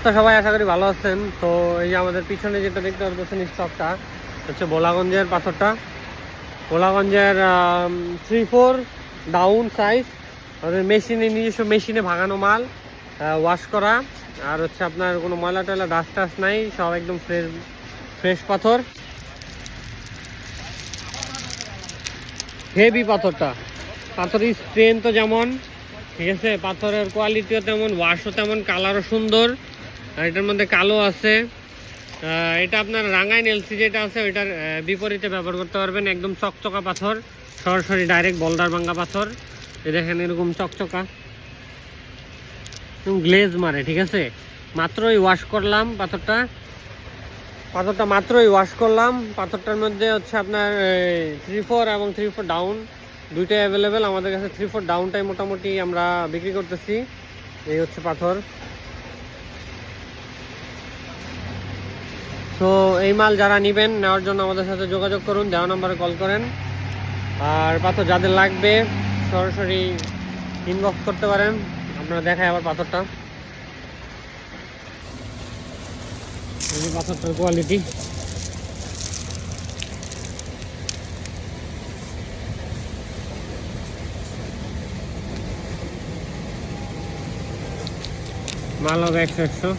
তো সবাই আশা করি ভালো আছেন। তো এই যে আমাদের পিছনে যেটা দেখতে পাচ্ছেন স্টকটা হচ্ছে ভোলাগঞ্জের পাথরটা, ভোলাগঞ্জের 3-4 ডাউন সাইজ, মেশিনে নিজস্ব মেশিনে ভাঙানো মাল, ওয়াশ করা, আর হচ্ছে আপনার কোনো ময়লা টয়লা ডাস্ট টাস্ট নাই, সব একদম ফ্রেশ পাথর, হেভি পাথরটা। পাথরের স্ট্রেংথও যেমন, ঠিক আছে, পাথরের কোয়ালিটিও তেমন, ওয়াশও তেমন, কালারও সুন্দর। আর এটার মধ্যে কালো আছে। এটা আপনার রাঙ্গাইন এলসি যেটা আছে ওইটার বিপরীতে ব্যবহার করতে পারবেন। একদম চকচকা পাথর, সরাসরি ডাইরেক্ট বলদার ভাঙ্গা পাথর। এই দেখেন এরকম চকচকা, গ্লেজ মারে, ঠিক আছে। মাত্রই ওয়াশ করলাম পাথরটা, মাত্রই ওয়াশ করলাম। পাথরটার মধ্যে হচ্ছে আপনার 3-4 এবং 3-4 ডাউন দুইটাই অ্যাভেলেবেল আমাদের কাছে। 3-4 ডাউনটাই মোটামুটি আমরা বিক্রি করতেছি। এই হচ্ছে পাথর। তো এই মাল যারা নেবেন, নেওয়ার জন্য আমাদের সাথে যোগাযোগ করুন, দেওয়া নাম্বারে কল করেন। আর পাথর যাদের লাগবে সরাসরি ইনবক্স করতে পারেন। আপনারা দেখায় আবার পাথরটা, এই পাথরটার কোয়ালিটি। মাল হবে 100-100।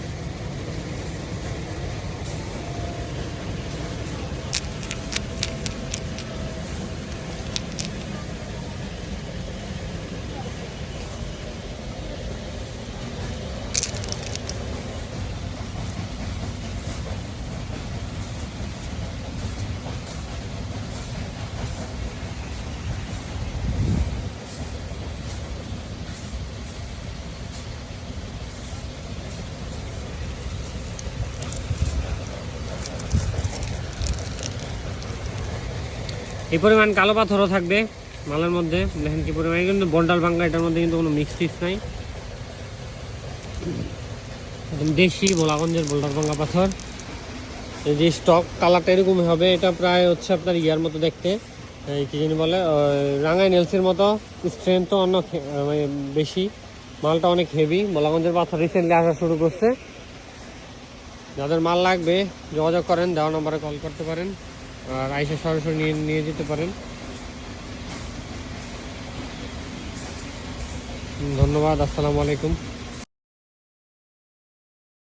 এই পরিমাণ কালো পাথরও থাকবে মালের মধ্যে, দেখেন কি পরিমাণ। কিন্তু বন্ডাল ভাঙ্গা, এটার মধ্যে কিন্তু কোনো মিক্স টিক্স নাই, একদম দেশি ভোলাগঞ্জের বন্ডাল ভাঙ্গা পাথর। এই যে স্টক কালারটা এরকমই হবে। এটা প্রায় হচ্ছে আপনার ইয়ার মতো দেখতে, এই কি জানি বলে, রাঙ্গাই নেলসির মতো। স্ট্রেংথও অনেক বেশি, মালটা অনেক হেভি। ভোলাগঞ্জের পাথর রিসেন্টলি আসা শুরু করছে। যাদের মাল লাগবে যোগাযোগ করেন, দেওয়া নম্বরে কল করতে পারেন, আর আইসে সরাসরি নিয়ে যেতে পারেন। ধন্যবাদ, আসসালামু আলাইকুম।